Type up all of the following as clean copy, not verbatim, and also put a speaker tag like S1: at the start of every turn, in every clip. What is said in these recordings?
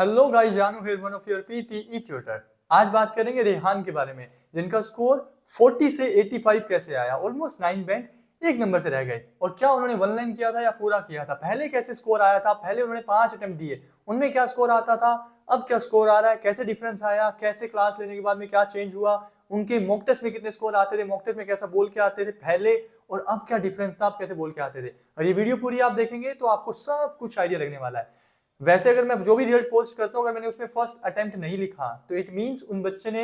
S1: Hello guys, जानू here, one of your PTE tutor. आज बात करेंगे रेहान के बारे में, जिनका स्कोर 40 से 85 कैसे आया। ऑलमोस्ट 9 बैंड एक नंबर से रह गए। और क्या उन्होंने वन लाइन किया था या पूरा किया था? पहले कैसे स्कोर आया था? पहले उन्होंने 5 अटेम्प्ट दिए, उनमें क्या स्कोर आता था, अब क्या स्कोर आ रहा है, कैसे डिफरेंस आया, कैसे क्लास लेने के बाद में क्या चेंज हुआ, उनके मॉक टेस्ट में कितने स्कोर आते थे, मॉक टेस्ट में कैसा बोल के आते थे पहले और अब क्या डिफरेंस था, आप कैसे बोल के आते थे। और ये वीडियो पूरी आप देखेंगे तो आपको सब कुछ आइडिया लगने वाला है। वैसे अगर मैं जो भी रिजल्ट पोस्ट करता हूँ, अगर मैंने उसमें फर्स्ट अटेम्प्ट नहीं लिखा तो इट मींस उन बच्चे ने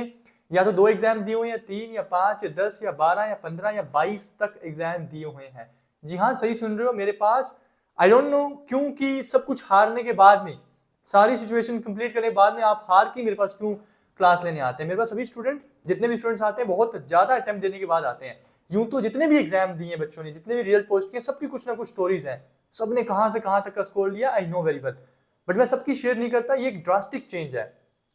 S1: या तो 2 एग्जाम दिए हुए हैं, या 3 या 5 या 10 या 12 या 15 या 22 तक एग्जाम दिए हुए हैं। जी हाँ, सही सुन रहे हो। मेरे पास आई डोंट नो क्योंकि सब कुछ हारने के बाद में, सारी सिचुएशन कंप्लीट करने के बाद में आप हार के मेरे पास क्यों क्लास लेने आते हैं। मेरे पास सभी स्टूडेंट, जितने भी स्टूडेंट्स आते हैं, बहुत ज्यादा अटेम्प्ट देने के बाद आते हैं। यूं तो जितने भी एग्जाम दिए बच्चों ने, जितने भी रिजल्ट पोस्ट किए, सबकी कुछ ना कुछ स्टोरीज है। सबने कहां से कहां तक का स्कोर लिया, I know very well, but मैं सबकी शेयर नहीं करता। ये एक ड्रास्टिक चेंज है,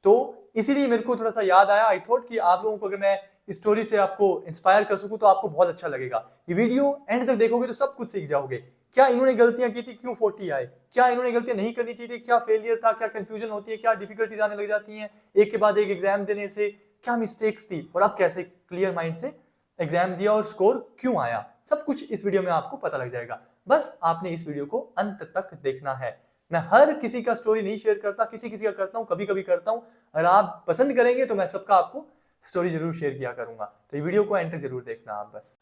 S1: तो इसीलिए मेरे को थोड़ा सा याद आया। आई थॉट कि आप लोगों को अगर मैं इस स्टोरी से आपको इंस्पायर कर सकूं तो आपको बहुत अच्छा लगेगा। ये वीडियो एंड तक देखोगे तो सब कुछ सीख जाओगे। क्या इन्होंने गलतियां की थी, क्यों 40 आए, क्या इन्होंने गलतियां नहीं करनी चाहिए थी, क्या फेलियर था, क्या कंफ्यूजन होती है, क्या डिफिकल्टीज आने लग जाती हैं एक के बाद एक एग्जाम देने से, क्या मिस्टेक्स थी, और अब कैसे क्लियर माइंड से एग्जाम दिया और स्कोर क्यों आया। सब कुछ इस वीडियो में आपको पता लग जाएगा। बस आपने इस वीडियो को अंत तक देखना है। मैं हर किसी का स्टोरी नहीं शेयर करता, किसी किसी का करता हूं, कभी कभी करता हूं। अगर आप पसंद करेंगे तो मैं सबका आपको स्टोरी जरूर शेयर किया करूंगा। तो ये वीडियो को एंड तक जरूर देखना आप बस।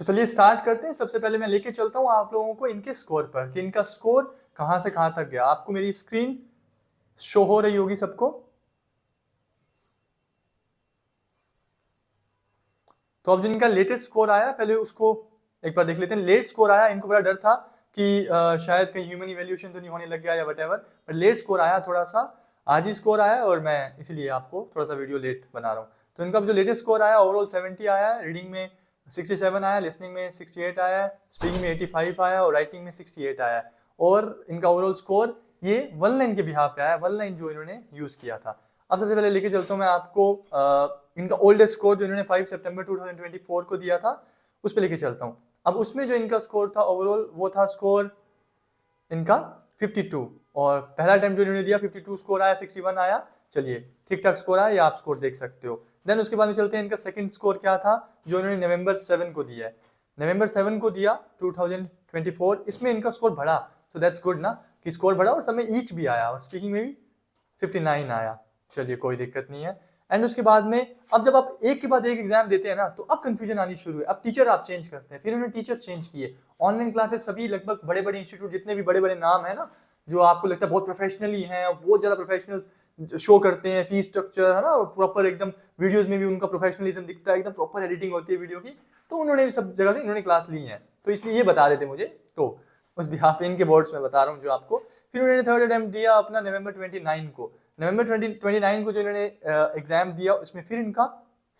S1: तो चलिए स्टार्ट करते हैं। सबसे पहले मैं लेके चलता हूं आप लोगों को इनके स्कोर पर, कि इनका स्कोर कहां से कहां तक गया। आपको मेरी स्क्रीन शो हो रही होगी सबको। तो अब जो इनका लेटेस्ट स्कोर आया, पहले उसको एक बार देख लेते हैं। लेट स्कोर आया, इनको बड़ा डर था कि शायद कहीं ह्यूमन इवैल्यूएशन तो नहीं होने लग गया या वटेवर, बट लेट स्कोर आया थोड़ा सा। आज ही स्कोर आया और मैं इसीलिए आपको थोड़ा सा वीडियो लेट बना रहा हूँ। तो इनका जो लेटेस्ट स्कोर आया, ओवरऑल 70 आया, रीडिंग में 67 आया, लिसनिंग में 68 आया, स्पीकिंग में 85 आया और राइटिंग में 68 आया। और इनका ओवरऑल स्कोर ये वन लाइन के बिहाफ पे आया, वन लाइन जो इन्होंने यूज किया था। अब सबसे पहले लेके चलता हूँ मैं आपको इनका ओल्डेस्ट स्कोर जो इन्होंने 5 सितंबर 2024 को दिया था, उस पर लेके चलता हूँ। अब उसमें जो इनका स्कोर था ओवरऑल, वो था स्कोर इनका 52। और पहला टाइम जो इन्होंने दिया 52 स्कोर आया, 61 आया। चलिए ठीक ठाक स्कोर आया, ये आप स्कोर देख सकते हो। देन उसके बाद में चलते हैं, इनका सेकंड स्कोर क्या था जो इन्होंने नवंबर 7 को दिया है। नवंबर 7 को दिया 2024, इसमें इनका स्कोर बढ़ा। तो दैट्स गुड ना, कि स्कोर बढ़ा और सब में ईच भी आया और स्पीकिंग में भी 59 आया। चलिए कोई दिक्कत नहीं है। एंड उसके बाद में अब जब आप एक के बाद एक एग्जाम देते हैं ना, तो अब कंफ्यूजन आनी शुरू है। अब टीचर आप चेंज करते हैं, फिर उन्होंने टीचर चेंज किए। ऑनलाइन क्लासेस सभी लगभग बड़े बड़े इंस्टीट्यूट, जितने भी बड़े बड़े नाम है ना, जो आपको लगता है बहुत प्रोफेशनली हैं, बहुत ज्यादा प्रोफेशनल शो करते हैं, फीस स्ट्रक्चर है ना, प्रॉपर एकदम वीडियोस में भी उनका प्रोफेशनलिज्म दिखता है, एकदम प्रॉपर एडिटिंग होती है वीडियो की। तो उन्होंने सब जगह से इन्होंने क्लास ली है, तो इसलिए ये बता देते मुझे। तो उस बिहाफ पे इनके वर्ड्स में बता रहा हूँ जो आपको। फिर उन्होंने थर्ड अटेम्प्ट दिया अपना नवंबर 29 को। नवंबर 29 को जो इन्होंने एग्जाम दिया, उसमें फिर इनका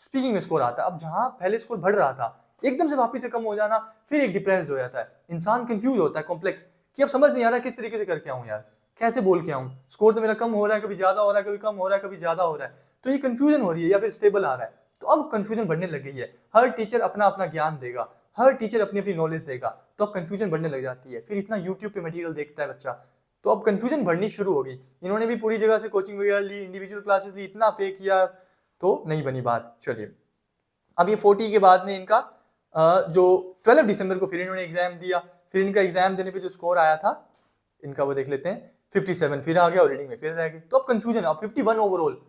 S1: स्पीकिंग में स्कोर आता है। अब जहां पहले स्कोर बढ़ रहा था, एकदम से वापस से कम हो जाना, फिर एक डिप्रेस हो जाता है इंसान, कंफ्यूज होता है, कॉम्प्लेक्स, कि अब समझ नहीं आ रहा किस तरीके से करके आऊं यार, कैसे बोल के आऊं। स्कोर तो मेरा कम हो रहा है, कभी ज्यादा हो रहा है, कभी कम हो रहा है, कभी ज्यादा हो रहा है। तो ये कंफ्यूजन हो रही है या फिर स्टेबल आ रहा है। तो अब कंफ्यूजन बढ़ने लग गई है। हर टीचर अपना अपना ज्ञान देगा, हर टीचर अपनी अपनी नॉलेज देगा, तो अब कंफ्यूजन बढ़ने लग जाती है। फिर इतना यूट्यूब पे मटेरियल देखता है बच्चा, तो अब कंफ्यूजन बढ़नी शुरू होगी। इन्होंने भी पूरी जगह से कोचिंग वगैरह ली, इंडिविजुअल क्लासेस ली, इतना पे किया, तो नहीं बनी बात। चलिए अब ये 40 के बाद में इनका जो 12 दिसंबर को फिर इन्होंने एग्जाम दिया। फिर इनका एग्जाम देने पे जो स्कोर आया था इनका, वो देख लेते हैं, 57 फिर आ गया और रीडिंग में फिर रह गई। तो अब कंफ्यूजन, अब 51 ओवरऑल।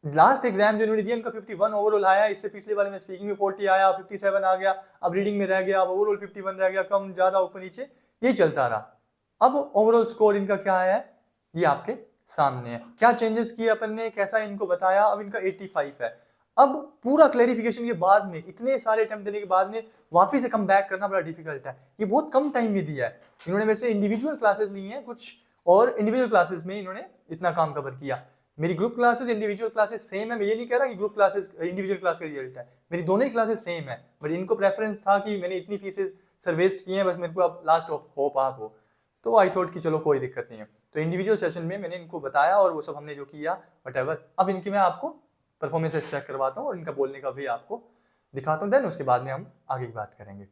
S1: लास्ट एग्जाम जो इन्होंने दिया इनका 51 ओवरऑल आया। इससे पिछले वाले में स्पीकिंग में 40 आया, 57 आ गया, अब रीडिंग में रह गया, अब ओवरऑल 51 रह गया, कम ज्यादा ऊपर नीचे ये चलता रहा। अब ओवरऑल स्कोर इनका क्या है ये आपके सामने है। क्या चेंजेस किए अपन ने, कैसा इनको बताया। अब इनका 85 है। अब पूरा क्लैरिफिकेशन के बाद में, इतने सारे अटेम्प्ट देने के बाद में वापस से कम बैक करना बड़ा डिफिकल्ट है। ये बहुत कम टाइम में दिया है इन्होंने। मेरे से इंडिविजुअल क्लासेस ली हैं कुछ, और इंडिविजुअल क्लासेस में इन्होंने इतना काम कवर किया। मेरी group classes individual classes same है। मैं ये नहीं कह रहा कि ग्रुप क्लासेस इंडिविजुअल क्लास का रिजल्ट है, मेरी दोनों ही क्लासेस सेम है, बट इनको प्रेफरेंस था कि मैंने इतनी फीसेस सर वेस्ट की हैं, बस मेरे को अब लास्ट होप आप हो। तो आई थॉट कि चलो कोई दिक्कत नहीं है। तो इंडिविजुअल सेशन में मैंने इनको बताया और वो सब हमने जो किया वटेवर। अब इनकी मैं आपको परफॉर्मेंस चेक करवाता हूँ और इनका बोलने का भी आपको दिखाता हूँ, देन उसके बाद में हम आगे की बात करेंगे।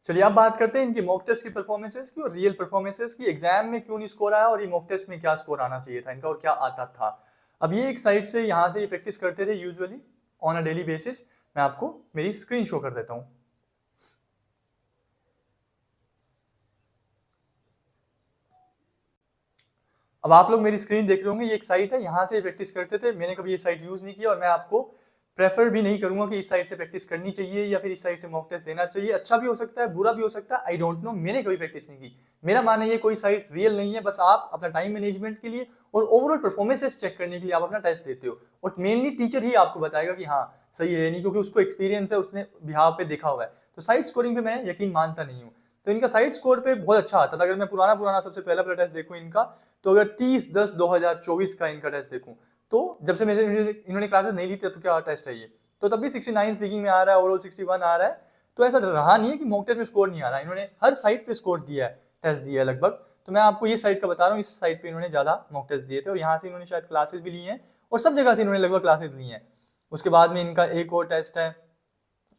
S1: चलिए अब बात करते हैं इनके मॉक टेस्ट की परफॉर्मेंसेस की और रियल परफॉर्मेंसेस की। एग्जाम में क्यों नहीं स्कोर आया और ये मॉक टेस्ट में क्या स्कोर आना चाहिए था इनका और क्या आता था। अब ये एक साइट से यहाँ से ये प्रैक्टिस करते थे usually on a daily basis. मैं आपको मेरी स्क्रीन शो कर देता हूँ। अब आप लोग मेरी स्क्रीन देख रहे होंगे, ये एक साइट है, यहाँ से प्रैक्टिस करते थे। मैंने कभी ये साइट यूज नहीं की और मैं आपको प्रेफर भी नहीं करूंगा कि इस साइट से प्रैक्टिस करनी चाहिए या फिर इस साइट से मॉक टेस्ट देना चाहिए। अच्छा भी हो सकता है, बुरा भी हो सकता है, आई डोंट नो, मैंने कभी प्रैक्टिस नहीं की। मेरा मानना ये कोई साइट रियल नहीं है, बस आप अपना टाइम मैनेजमेंट के लिए और ओवरऑल परफॉर्मेंसेस चेक करने के लिए आप अपना टेस्ट देते हो। और मेनली टीचर ही आपको बताएगा कि हाँ सही है नहीं, क्योंकि उसको एक्सपीरियंस है, उसने बिहाव पे देखा हुआ है। तो साइट स्कोरिंग पे मैं यकीन मानता नहीं हूँ। तो इनका साइट स्कोर पे बहुत अच्छा आता था। अगर मैं पुराना सबसे पहला टेस्ट देखूं इनका, तो अगर 30/10/2024 का इनका टेस्ट देखूं, तो जब से मेरे इन्होंने क्लासेस नहीं ली थी तो क्या टेस्ट है ये, तो तब भी 69 स्पीकिंग में आ रहा है, ओवरऑल 61 आ रहा है। तो ऐसा रहा नहीं है कि मॉक टेस्ट में स्कोर नहीं आ रहा है, इन्होंने हर साइट पे स्कोर दिया है, टेस्ट दिया है लगभग। तो मैं आपको ये साइट का बता रहा हूँ, इस साइट पे इन्होंने ज्यादा मॉक टेस्ट दिए थे और यहाँ से इन्होंने शायद क्लासेस भी ली हैं और सब जगह से इन्होंने लगभग क्लासेस ली हैं। उसके बाद में इनका एक और टेस्ट है,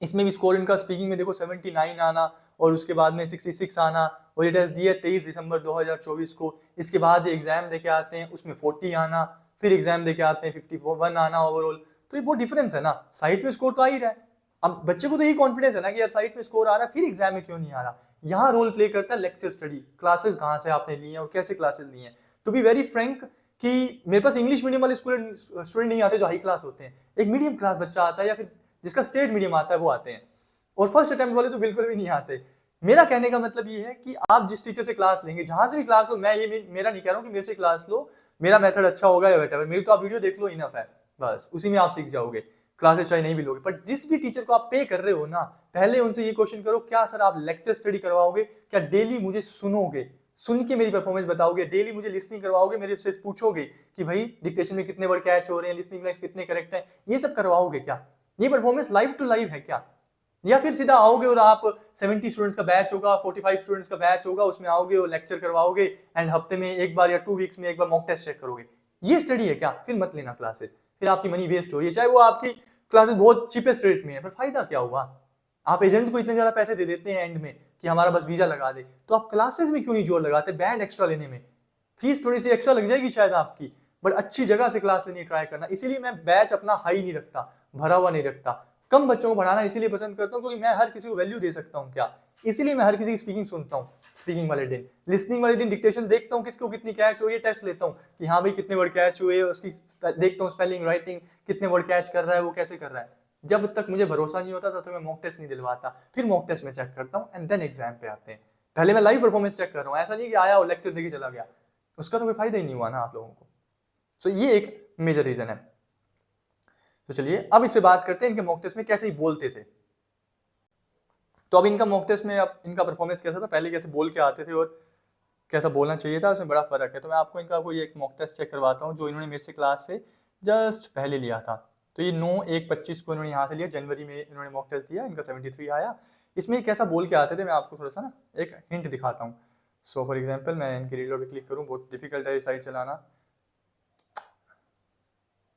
S1: इसमें भी स्कोर इनका स्पीकिंग में देखो 79 आना और उसके बाद में 66 आना। और ये टेस्ट दिए 23 दिसंबर 2024 को। इसके बाद एग्जाम देके आते हैं, उसमें 40 आना, फिर एग्जाम देके आते हैं 51 आना ओवरऑल। तो ये बहुत डिफरेंस है ना, साइट पे स्कोर तो आ ही रहा है। अब बच्चे को तो यही कॉन्फिडेंस है ना कि यार साइट पे स्कोर आ रहा है, फिर एग्जाम में क्यों नहीं आ रहा। यहाँ रोल प्ले करता है लेक्चर स्टडी, क्लासेस कहाँ से आपने ली हैं और कैसे क्लासेस ली हैं। टू बी वेरी फ्रेंक कि मेरे पास इंग्लिश मीडियम वाले स्टूडेंट नहीं आते जो हाई क्लास होते हैं, एक मीडियम क्लास बच्चा आता है या फिर जिसका स्टेट मीडियम आता है वो आते हैं, और फर्स्ट अटेम्प्ट वाले तो बिल्कुल भी नहीं आते। मेरा कहने का मतलब ये है कि आप जिस टीचर से क्लास लेंगे, जहां से भी क्लास लो, मैं ये मेरा नहीं कह रहा हूँ कि मेरे से क्लास लो, मेरा मेथड अच्छा होगा या व्हाटएवर, मेरी तो आप वीडियो देख लो, इनफ है, बस उसी में आप सीख जाओगे, क्लासेस चाहे नहीं भी लोगे। पर जिस भी टीचर को आप पे कर रहे हो ना, पहले उनसे ये क्वेश्चन करो, क्या सर आप लेक्चर स्टडी करवाओगे, क्या डेली मुझे सुनोगे, सुन के मेरी परफॉर्मेंस बताओगे, डेली मुझे लिसनिंग करवाओगे, मेरे से पूछोगे कि भाई डिक्टेशन में कितने वर्ड कैच हो रहे हैं, लिसनिंग लाइन्स कितने करेक्ट हैं, ये सब करवाओगे क्या। ये परफॉर्मेंस लाइव टू लाइव है क्या, या फिर सीधा आओगे और आप 70 स्टूडेंट्स का बैच होगा, 45 स्टूडेंट्स का बैच होगा, उसमें आओगे और लेक्चर करवाओगे एंड हफ्ते में एक बार या 2 वीक्स में एक बार मॉक टेस्ट चेक करोगे। ये स्टडी है क्या, फिर मत लेना क्लासेस, फिर आपकी मनी वेस्ट हो रही है। चाहे वो आपकी क्लासेस बहुत चीपेस्ट रेट में है, पर फायदा क्या हुआ। आप एजेंट को इतने ज्यादा पैसे दे देते हैं एंड में कि हमारा बस वीजा लगा दे, तो आप क्लासेस में क्यों नहीं जोर लगाते, बैंड एक्स्ट्रा लेने में। फीस थोड़ी सी एक्स्ट्रा लग जाएगी शायद आपकी, बट अच्छी जगह से क्लास लेनी ट्राई करना। इसीलिए मैं बैच अपना हाई नहीं रखता, भरा हुआ नहीं रखता। कम बच्चों को पढ़ाना इसीलिए पसंद करता हूँ क्योंकि मैं हर किसी को वैल्यू दे सकता हूँ क्या, इसीलिए मैं हर किसी की स्पीकिंग सुनता हूँ। स्पीकिंग वाले दिन, लिसनिंग वाले दिन डिक्टेशन देखता हूँ किसको कितनी कैच हुई है, टेस्ट लेता हूँ कि हाँ भाई कितने वर्ड कैच हुए, उसकी देखता हूँ स्पेलिंग राइटिंग कितने वर्ड कैच कर रहा है, वो कैसे कर रहा है। जब तक मुझे भरोसा नहीं होता तब तक मैं मॉक टेस्ट नहीं दिलवाता, फिर मॉक टेस्ट में चेक करता हूँ एंड देन एग्जाम पे आते हैं। पहले मैं लाइव परफॉर्मेंस चेक कर रहा हूँ, ऐसा नहीं कि आया और लेक्चर देके चला गया, उसका तो कोई फायदा ही नहीं हुआ ना आप लोगों को। सो ये एक मेजर रीजन है। तो चलिए अब इस पे बात करते हैं इनके मॉक टेस्ट में कैसे ही बोलते थे। तो अब इनका मॉक टेस्ट में अब इनका परफॉर्मेंस कैसा था, पहले कैसे बोल के आते थे और कैसा बोलना चाहिए था, उसमें बड़ा फर्क है। तो मैं आपको इनका कोई एक मॉक टेस्ट चेक करवाता हूँ जो इन्होंने मेरे से क्लास से जस्ट पहले लिया था। तो ये 9/1/25 को इन्होंने यहाँ से लिया, जनवरी में इन्होंने मॉक टेस्ट दिया, इनका 73 आया। इसमें कैसा बोल के आते थे मैं आपको थोड़ा सा ना एक हिंट दिखाता हूँ। सो फॉर एग्जाम्पल मैं इनके रीडर पे क्लिक करूँ, बहुत डिफिकल्ट है साइट चलाना,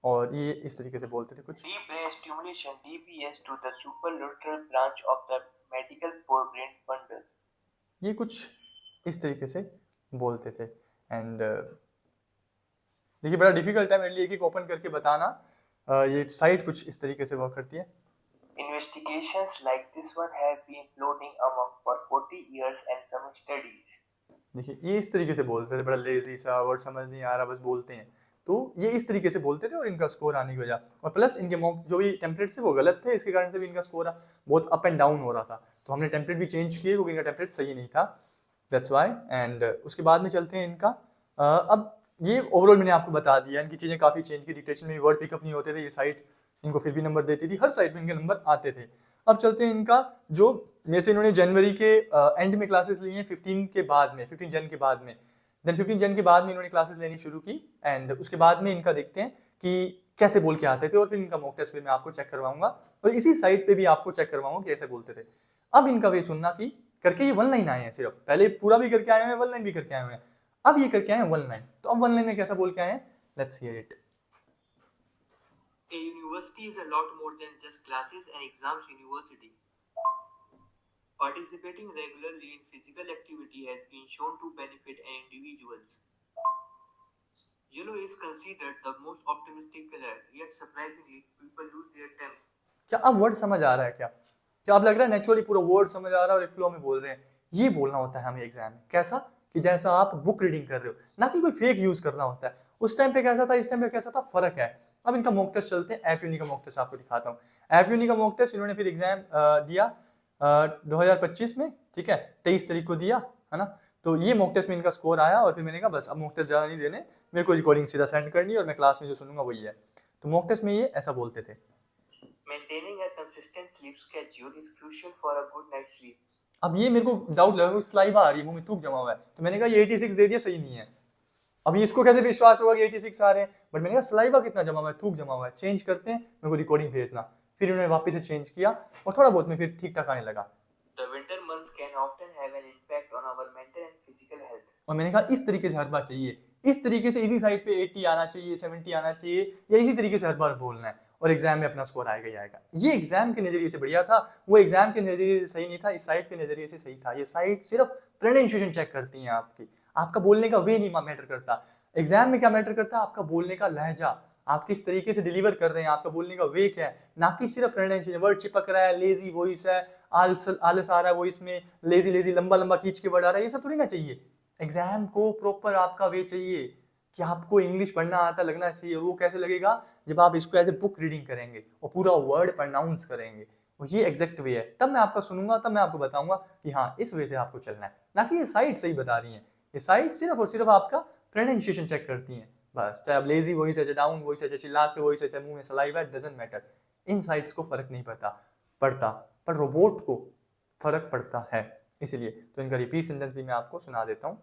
S1: और ये इस तरीके से बोलते थे कुछ।
S2: Deep brain stimulation (DBS) to the supralateral branch of the medial forebrain bundle.
S1: ये कुछ इस तरीके से बोलते थे एंड देखिए बड़ा डिफिकल्ट है मेरे लिए एक एक ओपन करके बताना। ये साइट कुछ इस तरीके से वर्क करती है।
S2: Investigations like this one have been floating among for 40 years and some studies.
S1: देखिए ये इस तरीके से बोलते थे, बड़ा लेजी सा, वर्ड समझ नहीं आ रहा, बस बोलते हैं। तो ये इस तरीके से बोलते थे और इनका स्कोर आने की वजह, और प्लस इनके मॉक जो भी टेम्पलेट थे वो गलत थे, इसके कारण से भी इनका स्कोर बहुत अप एंड डाउन हो रहा था। तो हमने टेम्पलेट भी चेंज किए क्योंकि इनका टेम्पलेट सही नहीं था, दैट्स वाई। एंड उसके बाद में चलते हैं इनका अब ये ओवरऑल मैंने आपको बता दिया, इनकी चीज़ें काफ़ी चेंज की, डिक्टेशन में भी वर्ड पिकअप नहीं होते थे, ये साइट इनको फिर भी नंबर देती थी, हर साइट में इनके नंबर आते थे। अब चलते हैं इनका जो मेरे से इन्होंने जनवरी के एंड में क्लासेस ली हैं, 15 के बाद में, 15 जन के बाद में, देन 15 जन के बाद में इन्होंने क्लासेस लेनी शुरू की। एंड उसके बाद में इनका देखते हैं कि कैसे बोल के आते थे, और फिर इनका मॉक टेस्ट भी मैं आपको चेक करवाऊंगा और इसी साइट पे भी आपको चेक करवाऊंगा कैसे बोलते थे। अब इनका वे सुनना कि करके ये 1 लाइन आए हैं, सिर्फ पहले पूरा भी करके आए हैं, 1 लाइन भी करके आए हुए हैं, अब ये करके आए हैं 1 लाइन। तो अब 1 लाइन में कैसा बोल के आए हैं, let's hear it.
S2: A university is a lot more than just classes and exams. University. Participating regularly in physical activity has been shown to benefit individuals. Yellow is considered the most optimistic color, yet surprisingly, people lose their temper.
S1: क्या अब word समझ आ रहा है क्या? क्या अब लग रहा है नेचुरली पूरा वर्ड समझ आ रहा है और एक फ्लो में बोल रहे हैं? ये बोलना होता है हमें एग्जाम में। कैसा? कि जैसा आप बुक रीडिंग कर रहे हो, ना कि कोई फेक यूज करना होता है। उस टाइम पे कैसा था, इस टाइम पे कैसा था, फर्क है। अब इनका मॉक टेस्ट चलते हैं। ऐप यूनी का मॉक टेस्ट आपको दिखाता हूँ। ऐप यूनी का मॉक टेस्ट इन्होंने फिर एग्जाम दिया 2025 में, ठीक है, 23 तारीख को दिया, है ना। तो ये मॉक टेस्ट में इनका स्कोर आया और फिर मैंने कहा बस अब मॉक टेस्ट ज़्यादा नहीं देने, मेरे को रिकॉर्डिंग सीधा सेंड करनी है और मैं क्लास में जो सुनूंगा वही है। तो मॉक टेस्ट में ये ऐसा बोलते थे।
S2: Maintaining a consistent sleep schedule is crucial for a good night's sleep.
S1: अब ये मेरे को डाउट लगा, स्लाइवा आ रही है, मुंह में थूक जमा हुआ है, तो मैंने कहा ये 86 दे दिया, सही नहीं है। अभी इसको कैसे विश्वास होगा कि 86 आ रहे हैं, बट मैंने कहा स्लाइवा कितना जमा हुआ है, थूक जमा हुआ है, चेंज करते हैं, मेरे को रिकॉर्डिंग भेजना। फिर उन्होंने वापस से चेंज किया और थोड़ा बहुत में फिर ठीक ठाक आने लगा।
S2: The winter months can often have an impact on our mental and physical health.
S1: और मैंने कहा इस तरीके से हर बार चाहिए, इस तरीके से इसी साइड पे 80 आना चाहिए, 70 आना चाहिए, या इसी तरीके से हर बार बोलना है और एग्जाम में अपना स्कोर आएगा ही आएगा। ये एग्जाम के नजरिए से बढ़िया था, वो एग्जाम के नजरिए से सही नहीं था, इस साइट के नजरिए से सही था। ये साइट सिर्फ प्रोनाउंसिएशन चेक करती है आपकी, आपका बोलने का वे नहीं मैटर करता। एग्जाम में क्या मैटर करता है? आपका बोलने का लहजा, आप किस तरीके से डिलीवर कर रहे हैं, आपका बोलने का वे क्या है, ना कि सिर्फ प्रोनाउंसिएशन। वर्ड चिपक रहा है, लेजी वॉइस है, आलस आ रहा है वॉइस में, लेजी लेजी लंबा लंबा खींच के वर्ड आ रहा है, ये सब थोड़ी ना चाहिए। एग्जाम को प्रॉपर आपका वे चाहिए कि आपको इंग्लिश पढ़ना आता लगना चाहिए। वो कैसे लगेगा? जब आप इसको एज ए बुक रीडिंग करेंगे और पूरा वर्ड प्रोनाउंस करेंगे, और ये एग्जैक्ट वे है, तब मैं आपका सुनूंगा, तब मैं आपको बताऊंगा कि हाँ इस वे से आपको चलना है, ना कि ये साइट सही बता रही है। ये साइट सिर्फ और सिर्फ आपका प्रोनाउंसिएशन चेक करती है बस। चाहे आप लेजी वॉइस है, चाहे डाउन वॉइस है, चाहे चिल्ला के वॉइस है, चाहे मुंह में saliva, doesn't matter. In sites को फर्क नहीं पड़ता, पर रोबोट को फर्क पड़ता है। इसलिए तो इनका रिपीट सेंटेंस भी मैं आपको सुना देता हूँ।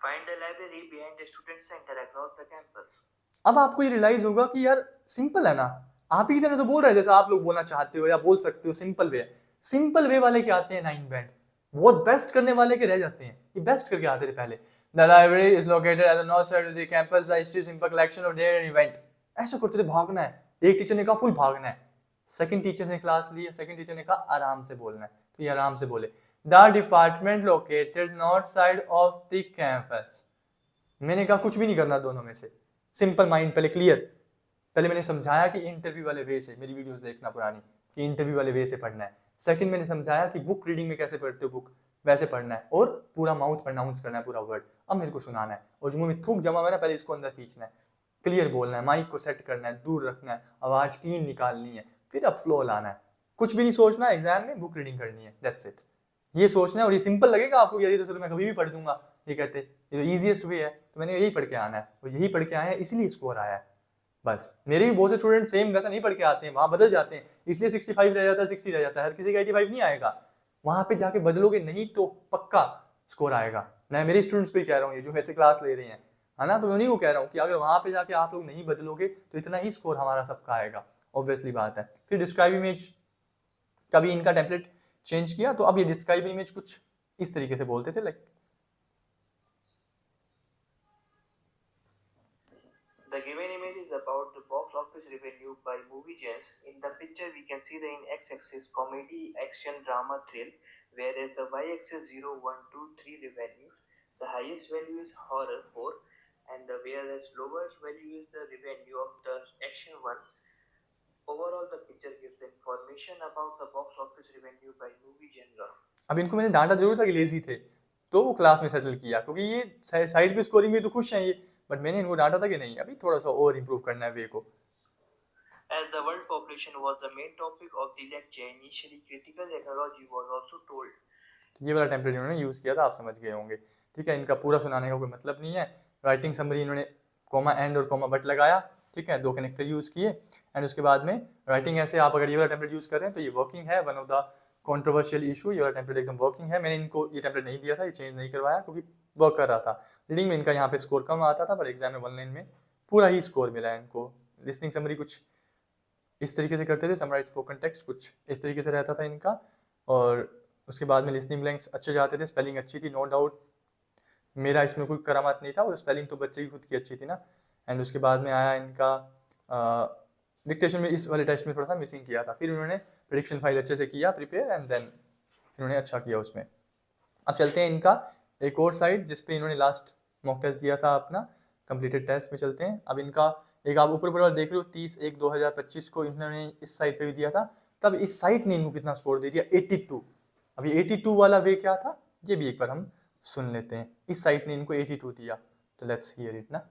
S2: Find a library behind the student center across the campus.
S1: अब आपको ये रियलाइज होगा कि यार सिंपल है ना, आप ही की तरह तो बोल रहे हैं जैसा आप लोग बोलना चाहते हो या बोल सकते हो, सिंपल वे है। सिंपल वे वाले के आते हैं 9 बैंड, बहुत बेस्ट करने वाले के रह जाते हैं। ये बेस्ट करके आते थे पहले। The library is located at the north side of the campus, the history simple collection of dare event. ऐसा करते थे, भागना है। एक टीचर ने कहा फुल भागना है, सेकंड टीचर ने क्लास ली, सेकंड टीचर ने कहा आराम से बोलना है, तो ये आराम से बोले। The department located north side of the campus. मैंने कहा कुछ भी नहीं करना दोनों में से, सिंपल माइंड, पहले क्लियर। पहले मैंने समझाया कि इंटरव्यू वाले वे से, मेरी वीडियोस देखना पुरानी, कि इंटरव्यू वाले वे से पढ़ना है। सेकंड मैंने समझाया कि बुक रीडिंग में कैसे पढ़ते हो बुक, वैसे पढ़ना है, और पूरा माउथ प्रोनाउंस करना है पूरा वर्ड। अब मेरे को सुनाना है, और जो मुंह में थूक जमा हुआ है ना, पहले इसको अंदर खींचना है, क्लियर बोलना है, माइक को सेट करना है, दूर रखना है, आवाज क्लीन निकालनी है, फिर अब फ्लो लाना है। कुछ भी नहीं सोचना, एग्जाम में बुक रीडिंग करनी है, दैट्स इट। ये सोचना है, और ये सिंपल लगेगा आपको, यार ये तो चलो मैं कभी भी पढ़ दूंगा, ये कहते ये तो ईजिएस्ट वे है, तो मैंने यही पढ़ के आना है, और यही पढ़ के आया है, इसलिए स्कोर आया है। बस मेरे भी बहुत से स्टूडेंट सेम वैसा नहीं पढ़ के आते हैं, वहां बदल जाते हैं, इसलिए 65 रह जाता है, 60 रह जाता है। हर किसी का 85 नहीं आएगा, वहां पे जाके बदलोगे नहीं तो पक्का स्कोर आएगा। मैं मेरे स्टूडेंट्स को ही कह रहा हूँ, ये जो वैसे क्लास ले रहे हैं, है ना, तो मैं उन्हीं को कह रहा हूँ कि अगर वहां पे जाके आप लोग नहीं बदलोगे तो इतना ही स्कोर हमारा सबका आएगा, ऑब्वियसली बात है। फिर डिस्क्राइब इमेज का भी इनका टेम्पलेट चेंज किया, तो अब ये डिस्क्राइब इमेज कुछ इस तरीके से बोलते थे, like
S2: The given image is about the box office revenue by movie genres. In the picture, we can see the x-axis comedy, action, drama, thrill, whereas the y-axis 0, 1, 2, 3 revenues. The highest value is horror 4, and whereas lowest value is the revenue of the action 1. Overall, the picture gives the information about the box office revenue by movie genre.
S1: अब इनको मैंने डांटा जरूर था कि lazy थे, तो वो क्लास में सेटल किया, क्योंकि ये साइड पे स्कोरिंग में तो खुश हैं ये, बट मैंने इनको डांटा था कि नहीं, अभी थोड़ा सा और इंप्रूव करना है वे को।
S2: As the world population was the main topic of the lecture, initially critical technology was also told.
S1: ये वाला टेम्पलेट इन्होंने यूज किया था, आप समझ गए होंगे, ठीक है। इनका पूरा सुनाने का कोई मतलब नहीं है। राइटिंग समरी इन्होंने कॉमा एंड और कॉमा बट लगाया, ठीक है, 2 कनेक्टर यूज किए, एंड उसके बाद में राइटिंग ऐसे, आप अगर ये वाला टेम्पलेट यूज कर रहे हैं तो ये वर्किंग है, one of the controversial issue, ये वाला टेम्पलेट एकदम वर्किंग है। मैंने इनको ये टेम्पलेट नहीं दिया था, ये चेंज नहीं करवाया, क्योंकि वर्क कर रहा था। रीडिंग में इनका यहाँ पे स्कोर कम आता था, पर एग्जाम में 1 लाइन में पूरा ही स्कोर मिला है इनको। लिसनिंग समरी कुछ इस तरीके से करते थे, समराइज स्पोकन टेक्स्ट कुछ इस तरीके से रहता था इनका, और उसके बाद में लिसनिंग ब्लैंक्स अच्छे जाते थे, स्पेलिंग अच्छी थी, नो डाउट, मेरा इसमें कोई करामात नहीं था, वो स्पेलिंग तो बच्चे की खुद की अच्छी थी ना। एंड उसके बाद में आया इनका डिक्टेशन में इस वाले टेस्ट में थोड़ा सा मिसिंग किया था, फिर उन्होंने प्रेडिक्शन फाइल अच्छे से किया प्रिपेयर एंड देन इन्होंने अच्छा किया उसमें। अब चलते हैं इनका एक और साइड जिस पे इन्होंने लास्ट मॉक टेस्ट दिया था अपना कंप्लीटेड टेस्ट में चलते हैं। अब इनका एक आप ऊपर ऊपर देख रहे हो 30/1/2025 को इन्होंने इस साइड पे भी दिया था, तब इस साइड ने इनको कितना स्कोर दे दिया 82। अभी 82 वाला वे क्या था ये भी एक बार हम सुन लेते हैं। इस साइड ने इनको 82 दिया, तो लेट्स हियर इट ना।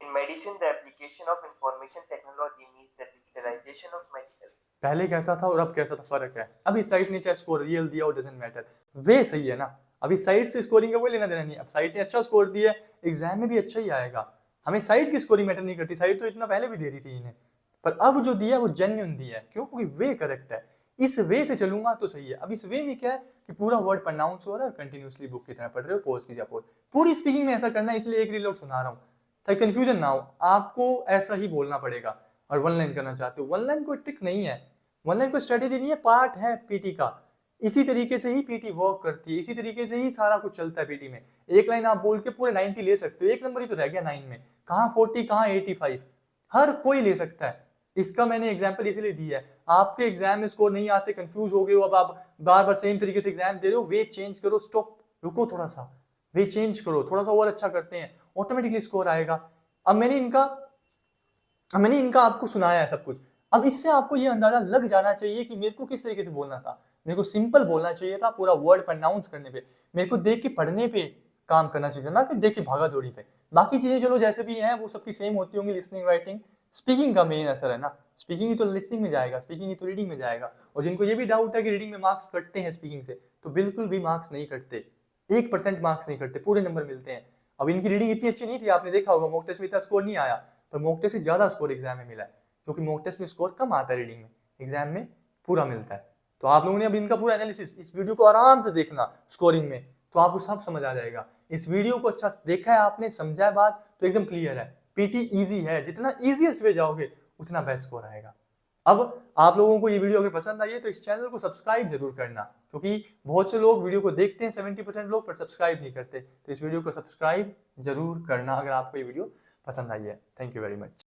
S2: In medicine, the application of information technology means the digitalization of medical.
S1: पहले कैसा था और अब कैसा था, फर्क है। अब इस साइड ने चाहे स्कोर रियल दिया और डजंट मैटर, वे सही है ना। अभी साइड से स्कोरिंग का कोई लेना देना नहीं। अब साइड ने अच्छा स्कोर दिया, एग्जाम में भी अच्छा ही आएगा, हमें साइड की स्कोरिंग मैटर नहीं करती। साइड तो इतना पहले भी दे रही थी इन्हें, पर अब जो दिया वो जेन्युइन दिया है। क्यों? क्योंकि वे करेक्ट है, इस वे से चलूंगा तो सही है। अब इस वे में क्या है कि पूरा वर्ड प्रोनाउंस हो रहा है, कंटिन्यूअसली बुक की तरह पढ़ रहे हो, पोज कीजिए पोज। पूरी स्पीकिंग में ऐसा करना है, इसलिए एक रीलोड सुना रहा हूँ ताकि कंफ्यूजन ना हो। आपको ऐसा ही बोलना पड़ेगा। और वन लाइन करना चाहते हो, वन लाइन कोई ट्रिक नहीं है, वन लाइन कोई स्ट्रेटेजी नहीं है, पार्ट है पीटी का। इसी तरीके से ही पीटी वर्क करती है, इसी तरीके से ही सारा कुछ चलता है पीटी में। एक लाइन आप बोल के पूरे 90 ले सकते हो, एक नंबर ही तो रह गया 9 में, कहाँ 40 कहाँ 85, हर कोई ले सकता है। इसका मैंने एग्जाम्पल इसीलिए दी है, आपके एग्जाम में स्कोर नहीं आते, कंफ्यूज हो गए हो, अब आप बार बार सेम तरीके से एग्जाम दे रहे हो, वे चेंज करो, स्टॉप, रुको थोड़ा सा, वे चेंज करो, थोड़ा सा और अच्छा करते हैं, ऑटोमेटिकली स्कोर आएगा। अब मैंने इनका आपको सुनाया है सब कुछ। अब इससे आपको ये अंदाजा लग जाना चाहिए कि मेरे को किस तरीके से बोलना था। मेरे को सिंपल बोलना चाहिए था, पूरा वर्ड प्रोनाउंस करने पे, मेरे को देख के पढ़ने पे काम करना चाहिए, ना कि देख के भागा दौड़ी पे। बाकी चीजें चलो जैसे भी हैं वो सबकी सेम होती होंगी, लिसनिंग राइटिंग स्पीकिंग का मेन असर है ना। स्पीकिंग ही तो लिसनिंग में जाएगा, स्पीकिंग ही तो रीडिंग में जाएगा। और जिनको ये भी डाउट है कि रीडिंग में मार्क्स कटते हैं स्पीकिंग से, तो बिल्कुल भी मार्क्स नहीं कटते, 1% मार्क्स नहीं कटते, पूरे नंबर मिलते हैं। अब इनकी रीडिंग इतनी अच्छी नहीं थी, आपने देखा होगा मॉक टेस्ट में इतना स्कोर नहीं आया, पर मॉक टेस्ट से ज्यादा स्कोर एग्जाम में मिला है, क्योंकि मॉक टेस्ट में स्कोर कम आता है, रीडिंग में, एग्जाम में पूरा मिलता है। तो आप लोगों ने अब इनका पूरा एनालिसिस, इस वीडियो को आराम से देखना स्कोरिंग में, तो आपको सब समझ आ जाएगा। इस वीडियो को अच्छा देखा है आपने, समझा है बात, तो एकदम क्लियर है। पीटी इजी है, जितना इजीएस्ट वे जाओगे उतना बेस्ट स्कोर आएगा। अब आप लोगों को ये वीडियो अगर पसंद आई है तो इस चैनल को सब्सक्राइब जरूर करना, क्योंकि बहुत से लोग वीडियो को देखते हैं 70% लोग, पर सब्सक्राइब नहीं करते। तो इस वीडियो को सब्सक्राइब जरूर करना अगर आपको ये वीडियो पसंद आई है। Thank you very much.